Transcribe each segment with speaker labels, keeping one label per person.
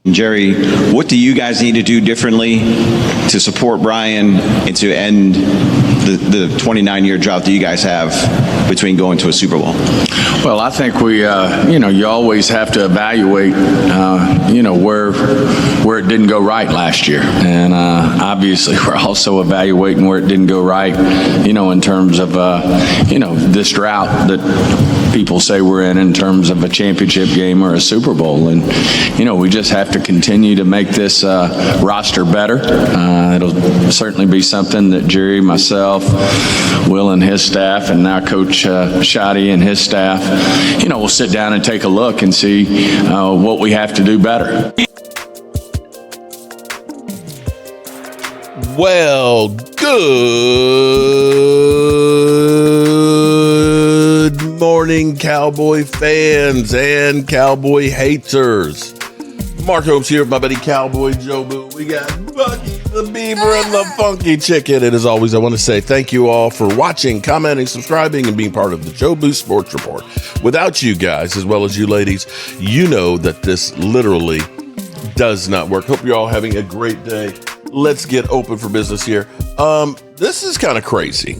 Speaker 1: Jerry, what do you guys need to do differently to support Brian and to end the 29-year drought that you guys have between going to a Super Bowl?
Speaker 2: Well, I think we, you always have to evaluate, where it didn't go right last year. And obviously, we're also evaluating where it didn't go right, in terms of, this drought that people say we're in terms of a championship game or a Super Bowl. And, we just have to continue to make this roster better. It'll certainly be something that Jerry, myself, Will and his staff, and now Coach Shotty and his staff, we'll sit down and take a look and see what we have to do better.
Speaker 3: Well, good morning, Cowboy fans and Cowboy haters. Mark Holmes here with my buddy Cowboy Joe Boo. We got Bucky the Beaver and the Funky Chicken. And as always, I want to say thank you all for watching, commenting, subscribing, and being part of the Joe Boo Sports Report. Without you guys, as well as you ladies, you know that this literally does not work. Hope you're all having a great day. Let's get open for business here. This is kind of crazy.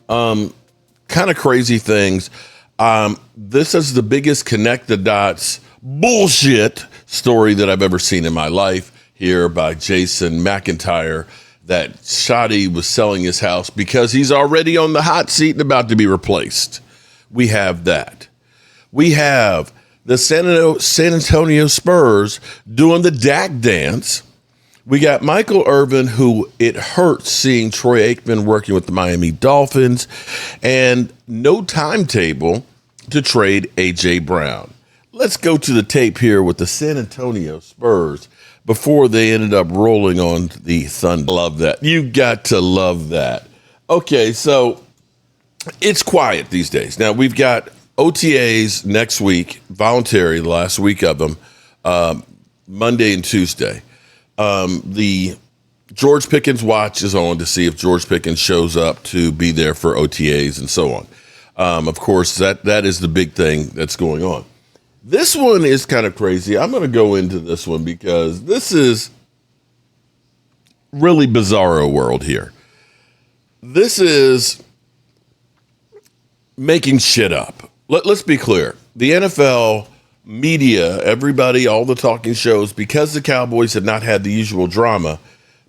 Speaker 3: Kind of crazy things. This is the biggest connect the dots bullshit story that I've ever seen in my life here by Jason McIntyre, that Shotty was selling his house because he's already on the hot seat and about to be replaced. We have that. We have the San Antonio Spurs doing the Dak dance. We got Michael Irvin, who it hurts seeing Troy Aikman working with the Miami Dolphins, and no timetable to trade A.J. Brown. Let's go to the tape here with the San Antonio Spurs before they ended up rolling on the Thunder. Love that. You got to love that. Okay, so it's quiet these days. Now, we've got OTAs next week, voluntary, the last week of them, Monday and Tuesday. The George Pickens watch is on to see if George Pickens shows up to be there for OTAs and so on. Of course, that is the big thing that's going on. This one is kind of crazy. I'm going to go into this one because this is really bizarro world here. This is making shit up. Let's be clear. The NFL media, everybody, all the talking shows, because the Cowboys have not had the usual drama,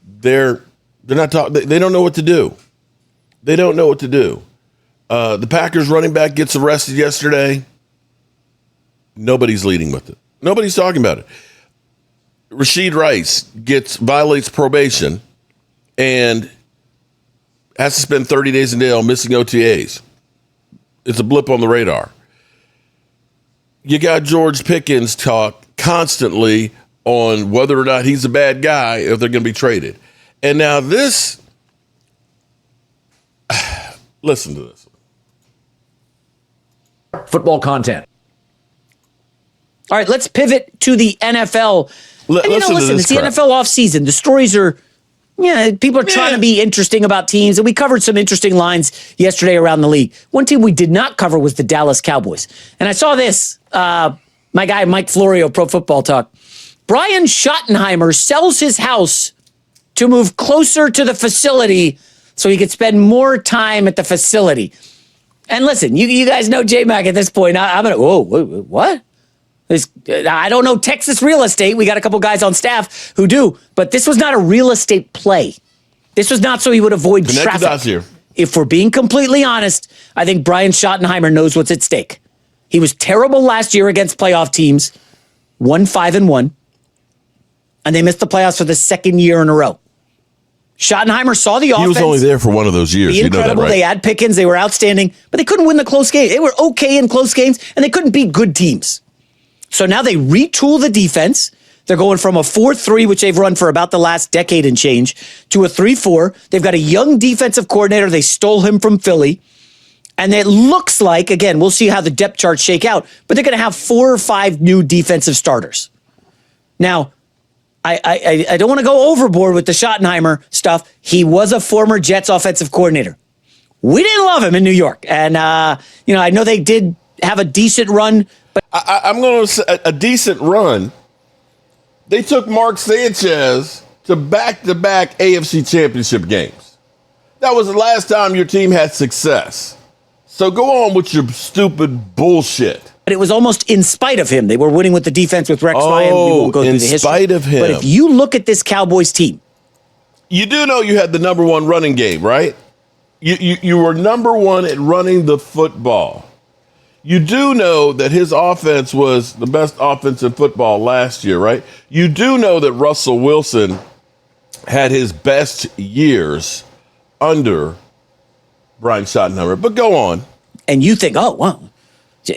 Speaker 3: they're not talking. They don't know what to do. They don't know what to do. The Packers running back gets arrested yesterday. Nobody's leading with it. Nobody's talking about it. Rashid Rice violates probation and has to spend 30 days in jail missing OTAs. It's a blip on the radar. You got George Pickens talk constantly on whether or not he's a bad guy, if they're going to be traded. And now this, listen to this.
Speaker 4: Football content. All right, let's pivot to the NFL. Listen, it's the NFL offseason. The stories are, people are trying to be interesting about teams, and we covered some interesting lines yesterday around the league. One team we did not cover was the Dallas Cowboys. And I saw this, my guy Mike Florio, Pro Football Talk. Brian Schottenheimer sells his house to move closer to the facility so he could spend more time at the facility. And listen, you guys know J-Mac at this point. I'm going to, what? I don't know Texas real estate. We got a couple guys on staff who do, but this was not a real estate play. This was not so he would avoid traffic.
Speaker 3: Here.
Speaker 4: If we're being completely honest, I think Brian Schottenheimer knows what's at stake. He was terrible last year against playoff teams, 5-1, and they missed the playoffs for the second year in a row. Schottenheimer saw the offense.
Speaker 3: He was only there for one of those years.
Speaker 4: Incredible.
Speaker 3: You know that, right?
Speaker 4: They had Pickens. They were outstanding, but they couldn't win the close games. They were okay in close games, and they couldn't beat good teams. So now they retool the defense. They're going from a 4-3, which they've run for about the last decade and change, to a 3-4. They've got a young defensive coordinator. They stole him from Philly. And it looks like, again, we'll see how the depth charts shake out, but they're going to have 4 or 5 new defensive starters. Now, I don't want to go overboard with the Schottenheimer stuff. He was a former Jets offensive coordinator. We didn't love him in New York. And, I know they did have a decent run. But
Speaker 3: I'm going to say a decent run. They took Mark Sanchez to back-to-back AFC Championship games. That was the last time your team had success. So go on with your stupid bullshit.
Speaker 4: But it was almost in spite of him. They were winning with the defense with Rex Ryan. We won't go through the history.
Speaker 3: In spite of him.
Speaker 4: But if you look at this Cowboys team.
Speaker 3: You do know you had the number one running game, right? You were number one at running the football. You do know that his offense was the best offense in football last year, right? You do know that Russell Wilson had his best years under Brian Schottenheimer. But go on.
Speaker 4: And you think, oh, wow,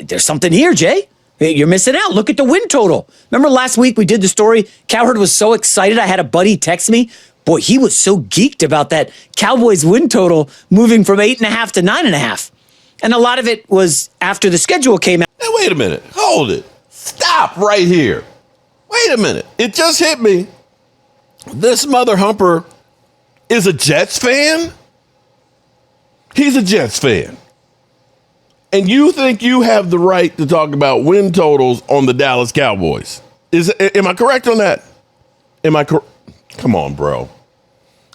Speaker 4: there's something here, Jay. You're missing out. Look at the win total. Remember last week we did the story? Cowherd was so excited. I had a buddy text me. Boy, he was so geeked about that Cowboys win total moving from 8.5 to 9.5. And a lot of it was after the schedule came out.
Speaker 3: Now, wait a minute. Hold it. Stop right here. Wait a minute. It just hit me. This mother humper is a Jets fan? He's a Jets fan. And you think you have the right to talk about win totals on the Dallas Cowboys? Am I correct on that? Come on, bro.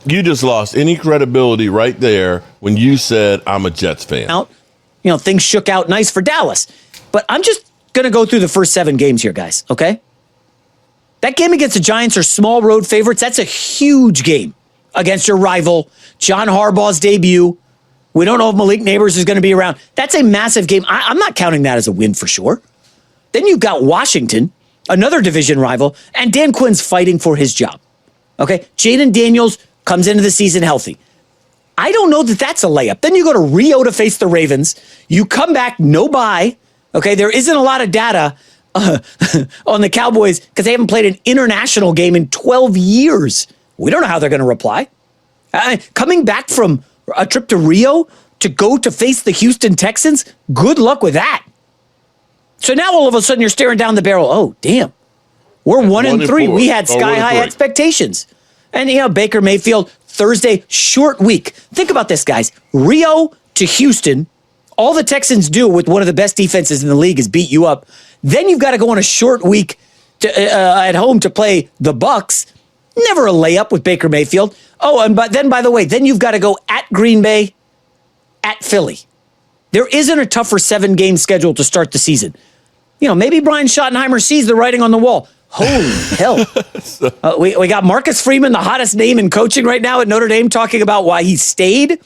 Speaker 3: You just lost any credibility right there when you said I'm a Jets fan.
Speaker 4: Things shook out nice for Dallas. But I'm just going to go through the first 7 games here, guys, okay? That game against the Giants are small road favorites. That's a huge game against your rival, John Harbaugh's debut. We don't know if Malik Neighbors is going to be around. That's a massive game. I'm not counting that as a win for sure. Then you've got Washington, another division rival, and Dan Quinn's fighting for his job. Okay? Jaden Daniels comes into the season healthy. I don't know that that's a layup. Then you go to Rio to face the Ravens. You come back, no bye. Okay, there isn't a lot of data on the Cowboys because they haven't played an international game in 12 years. We don't know how they're going to reply. Coming back from a trip to Rio to go to face the Houston Texans, good luck with that. So now all of a sudden you're staring down the barrel. Oh, damn. We're 1-3. We had sky-high expectations. And, Baker Mayfield, Thursday, short week. Think about this, guys. Rio to Houston. All the Texans do with one of the best defenses in the league is beat you up. Then you've got to go on a short week at home to play the Bucs. Never a layup with Baker Mayfield. Oh, and then, by the way, then you've got to go at Green Bay, at Philly. There isn't a tougher 7-game schedule to start the season. Maybe Brian Schottenheimer sees the writing on the wall. Holy hell. We got Marcus Freeman, the hottest name in coaching right now at Notre Dame, talking about why he stayed.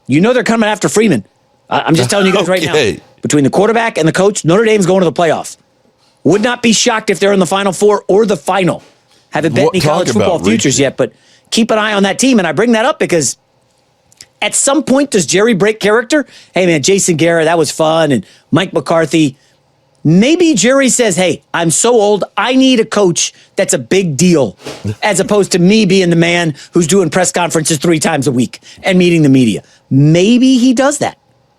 Speaker 4: They're coming after Freeman. I'm just telling you guys right now. Between the quarterback and the coach, Notre Dame's going to the playoffs. Would not be shocked if they're in the Final Four or the final. Haven't bet any college football futures yet, but keep an eye on that team. And I bring that up because at some point, does Jerry break character? Hey, man, Jason Garrett, that was fun. And Mike McCarthy. Maybe Jerry says, hey, I'm so old, I need a coach that's a big deal, as opposed to me being the man who's doing press conferences 3 times a week and meeting the media. Maybe he does that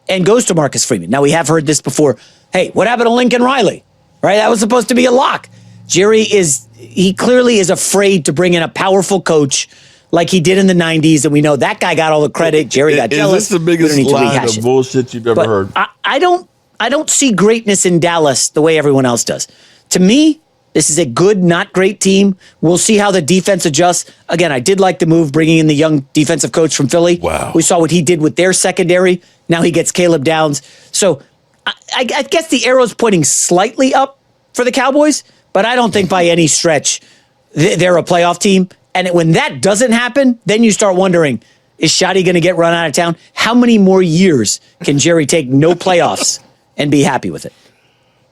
Speaker 4: and goes to Marcus Freeman. Now, we have heard this before. Hey, what happened to Lincoln Riley? Right? That was supposed to be a lock. Jerry he clearly is afraid to bring in a powerful coach like he did in the 90s, and we know that guy got all the credit. Jerry got jealous.
Speaker 3: Is this the biggest line of bullshit you've ever heard?
Speaker 4: I don't see greatness in Dallas the way everyone else does. To me, this is a good, not great team. We'll see how the defense adjusts. Again, I did like the move bringing in the young defensive coach from Philly.
Speaker 3: Wow.
Speaker 4: We saw what he did with their secondary. Now he gets Caleb Downs. So I guess the arrow's pointing slightly up for the Cowboys, but I don't think by any stretch they're a playoff team. And when that doesn't happen, then you start wondering, is Shotty going to get run out of town? How many more years can Jerry take no playoffs and be happy with it?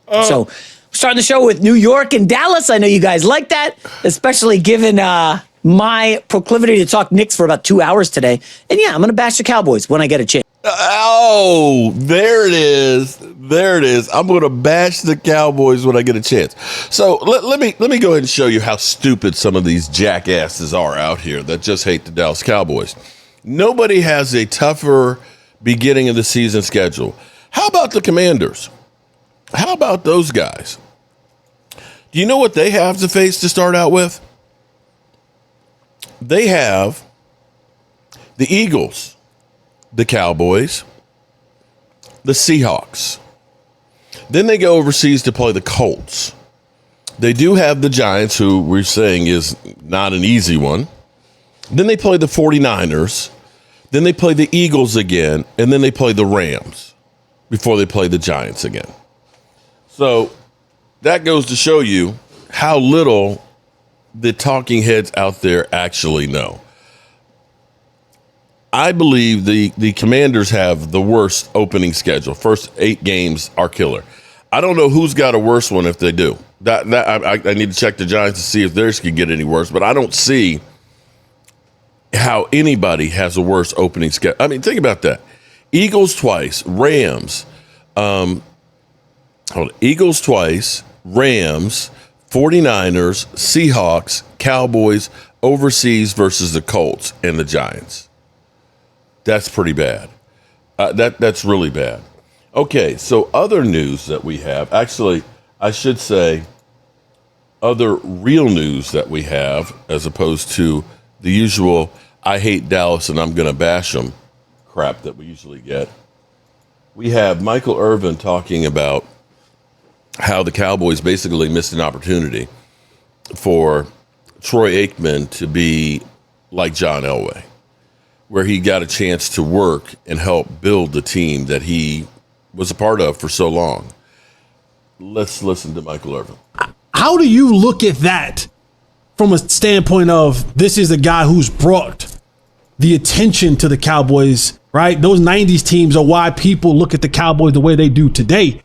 Speaker 4: So starting the show with New York and Dallas. I know you guys like that, especially given my proclivity to talk Knicks for about 2 hours today. And yeah, I'm going to bash the Cowboys when I get a chance.
Speaker 3: Oh, there it is. There it is. I'm going to bash the Cowboys when I get a chance. So let me go ahead and show you how stupid some of these jackasses are out here that just hate the Dallas Cowboys. Nobody has a tougher beginning of the season schedule. How about the Commanders? How about those guys? Do you know what they have to face to start out with? They have the Eagles, the Cowboys, the Seahawks. Then they go overseas to play the Colts. They do have the Giants, who we're saying is not an easy one. Then they play the 49ers. Then they play the Eagles again. And then they play the Rams before they play the Giants again. So that goes to show you how little the talking heads out there actually know. I believe the Commanders have the worst opening schedule. First 8 games are killer. I don't know who's got a worse one if they do. I need to check the Giants to see if theirs could get any worse, but I don't see how anybody has a worse opening schedule. I mean, think about that. Eagles twice, Rams. Eagles twice, Rams, 49ers, Seahawks, Cowboys, overseas versus the Colts and the Giants. That's pretty bad. That's really bad. Okay, so other news that we have, actually, I should say other real news that we have, as opposed to the usual I hate Dallas and I'm going to bash them crap that we usually get. We have Michael Irvin talking about how the Cowboys basically missed an opportunity for Troy Aikman to be like John Elway, where he got a chance to work and help build the team that he was a part of for so long. Let's listen to Michael Irvin.
Speaker 5: How do you look at that from a standpoint of this is a guy who's brought the attention to the Cowboys, right? Those 90s teams are why people look at the Cowboys the way they do today.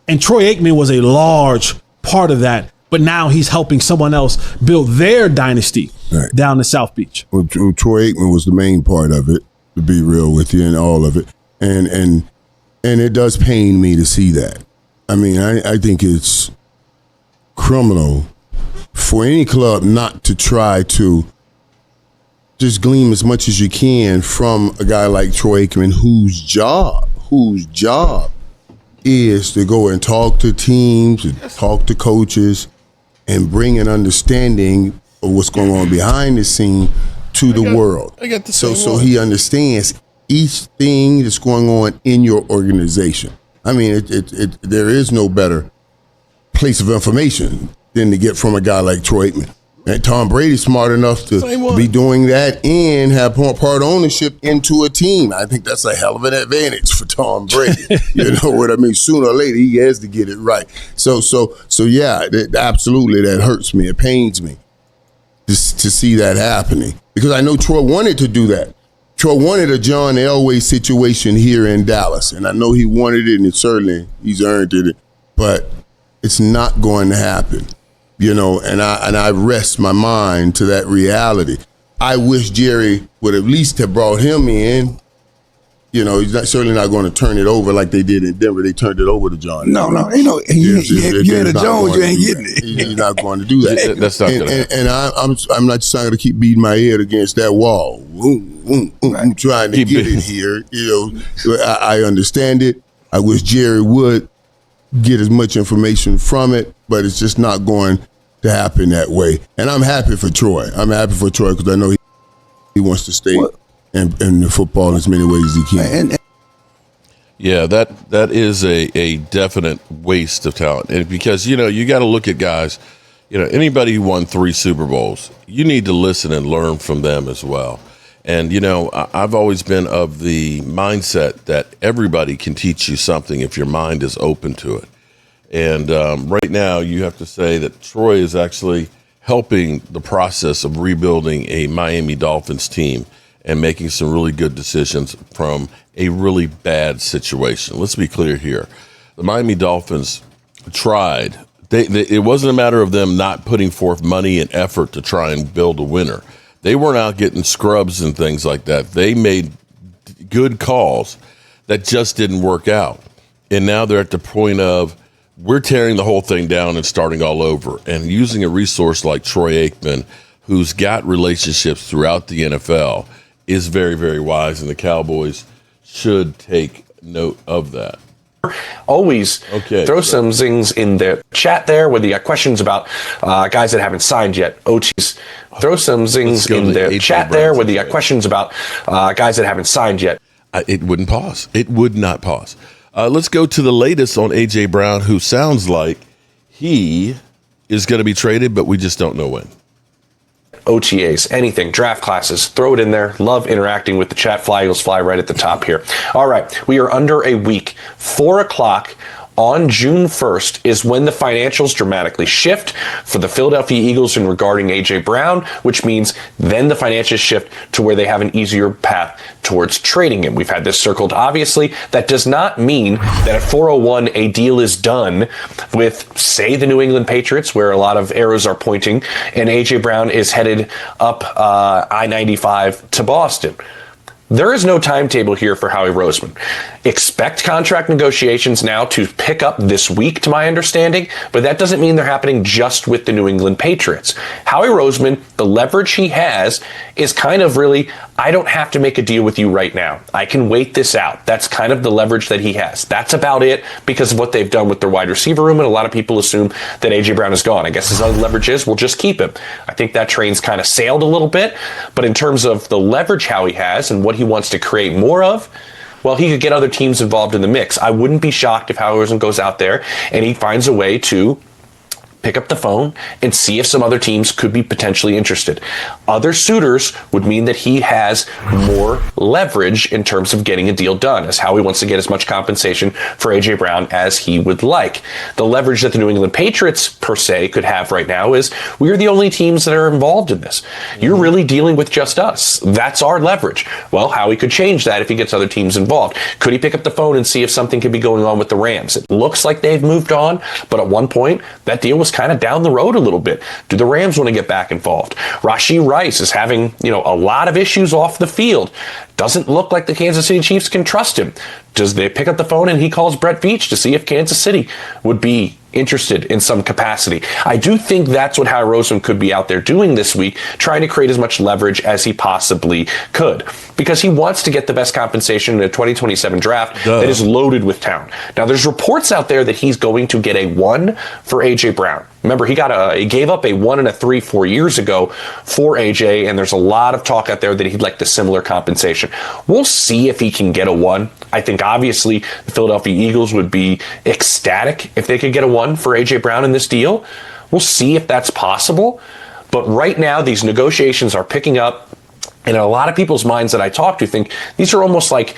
Speaker 5: And Troy Aikman was a large part of that. But now he's helping someone else build their dynasty down in South Beach.
Speaker 6: Well, Troy Aikman was the main part of it, to be real with you, and all of it. And it does pain me to see that. I mean, I think it's criminal for any club not to try to just glean as much as you can from a guy like Troy Aikman, whose job is to go and talk to teams, and talk to coaches, and bring an understanding of what's going on behind the scene to the world. So he understands each thing that's going on in your organization. I mean, there is no better place of information than to get from a guy like Troy Aikman. And Tom Brady's smart enough to be doing that and have part ownership into a team. I think that's a hell of an advantage for Tom Brady. You know what I mean? Sooner or later, he has to get it right. So yeah, absolutely, that hurts me. It pains me to see that happening, because I know Troy wanted to do that. Troy wanted a John Elway situation here in Dallas, and I know he wanted it, and certainly he's earned it, but it's not going to happen. You know, and I rest my mind to that reality. I wish Jerry would at least have brought him in. You know, he's certainly not going to turn it over like they did in Denver. They turned it over to John.
Speaker 7: No, ain't no. You ain't a Jones, you ain't getting it.
Speaker 6: He's not going to do that.
Speaker 3: That's not going to happen.
Speaker 6: And I'm not just going to keep beating my head against that wall. I'm trying to get it here. You know, I understand it. I wish Jerry would get as much information from it, but it's just not going to happen that way. And I'm happy for Troy. Because I know he wants to stay in the football in as many ways as he can.
Speaker 3: Yeah, that is a definite waste of talent. And because, you know, you got to look at guys, you know, anybody who won 3 Super Bowls, you need to listen and learn from them as well. And, you know, I've always been of the mindset that everybody can teach you something if your mind is open to it. And right now, you have to say that Troy is actually helping the process of rebuilding a Miami Dolphins team and making some really good decisions from a really bad situation. Let's be clear here. The Miami Dolphins tried. It wasn't a matter of them not putting forth money and effort to try and build a winner. They weren't out getting scrubs and things like that. They made good calls that just didn't work out. And now they're at the point of, we're tearing the whole thing down and starting all over, and using a resource like Troy Aikman, who's got relationships throughout the NFL, is very, very wise, and the Cowboys should take note of that.
Speaker 8: Always throw some things in the chat there where you got questions about guys that haven't signed yet. OTs, throw some things in the chat there where you got questions about guys that haven't signed yet.
Speaker 3: It wouldn't pause. It would not pause. Let's go to the latest on A.J. Brown, who sounds like he is going to be traded, but we just don't know when.
Speaker 8: OTAs, anything, draft classes, throw it in there. Love interacting with the chat. Fly Eagles Fly right at the top here. All right, we are under a week. 4 o'clock on June 1st is when the financials dramatically shift for the Philadelphia Eagles in regarding A.J. Brown, which means then the financials shift to where they have an easier path towards trading him. We've had this circled, obviously. That does not mean that at 4:01 a deal is done with, say, the New England Patriots, where a lot of arrows are pointing, and A.J. Brown is headed up I-95 to Boston. There is no timetable here for Howie Roseman. Expect contract negotiations now to pick up this week, to my understanding, but that doesn't mean they're happening just with the New England Patriots. Howie Roseman, the leverage he has is kind of really, I don't have to make a deal with you right now. I can wait this out. That's kind of the leverage that he has. That's about it because of what they've done with their wide receiver room, and a lot of people assume that A.J. Brown is gone. I guess his other leverage is, we'll just keep him. I think that train's kind of sailed a little bit, but in terms of the leverage Howie has and what he wants to create more of, well, he could get other teams involved in the mix. I wouldn't be shocked if Howie Roseman goes out there and he finds a way to pick up the phone and see if some other teams could be potentially interested. Other suitors would mean that he has more leverage in terms of getting a deal done, as Howie wants to get as much compensation for A.J. Brown as he would like. The leverage that the New England Patriots, per se, could have right now is we're the only teams that are involved in this. You're really dealing with just us. That's our leverage. Well, Howie could change that if he gets other teams involved. Could he pick up the phone and see if something could be going on with the Rams? It looks like they've moved on, but at one point, that deal was kind of down the road a little bit. Do the Rams want to get back involved? Rashee Rice is having, a lot of issues off the field. Doesn't look like the Kansas City Chiefs can trust him. Does they pick up the phone and he calls Brett Veach to see if Kansas City would be interested in some capacity? I do think that's what Howie Roseman could be out there doing this week, trying to create as much leverage as he possibly could, because he wants to get the best compensation in a 2027 draft that is loaded with talent. Now, there's reports out there that he's going to get a 1 for A.J. Brown. Remember, he gave up a 1 and a 3 4 years ago for A.J., and there's a lot of talk out there that he'd like the similar compensation. We'll see if he can get a 1. I think, obviously, the Philadelphia Eagles would be ecstatic if they could get a 1 for A.J. Brown in this deal. We'll see if that's possible. But right now, these negotiations are picking up, and in a lot of people's minds that I talk to think these are almost like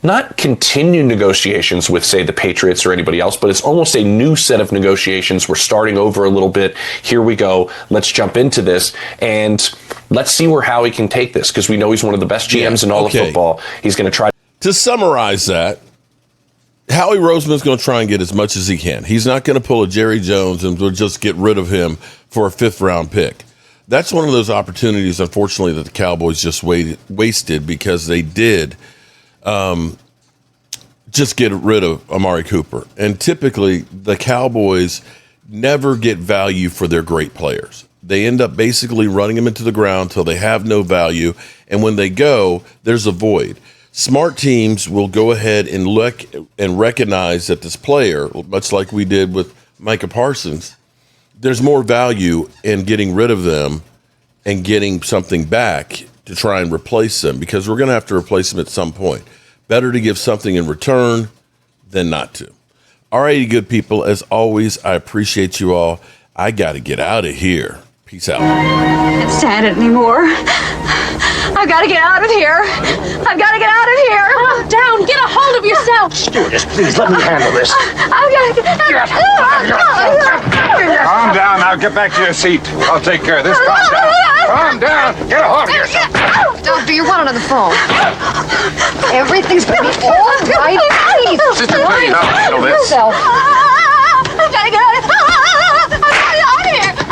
Speaker 8: not continued negotiations with, say, the Patriots or anybody else, but it's almost a new set of negotiations. We're starting over a little bit. Here we go. Let's jump into this, and let's see where Howie can take this, because we know he's one of the best GMs in all of football. He's going to try.
Speaker 3: To summarize that, Howie Roseman's going to try and get as much as he can. He's not going to pull a Jerry Jones and we'll just get rid of him for a 5th-round pick. That's one of those opportunities, unfortunately, that the Cowboys just wasted because they did just get rid of Amari Cooper. And typically, the Cowboys never get value for their great players. They end up basically running them into the ground till they have no value. And when they go, there's a void. Smart teams will go ahead and look and recognize that this player, much like we did with Micah Parsons, there's more value in getting rid of them and getting something back to try and replace them, because we're going to have to replace them at some point. Better to give something in return than not to. All righty, good people. As always, I appreciate you all. I got to get out of here. Peace out.
Speaker 9: I can't stand it anymore. I've got to get out of here. I've got to get out of here. Calm down. Get a hold of yourself.
Speaker 10: Stewardess, please let me handle this.
Speaker 9: I've got to get
Speaker 10: Calm down. Now get back to your seat. I'll take care of this. Calm down. Calm down. Get a hold of yourself.
Speaker 9: Doctor, you're one on the phone. Everything's going to be all right. Please.
Speaker 10: Sister, please, I'll handle this.
Speaker 9: Yourself.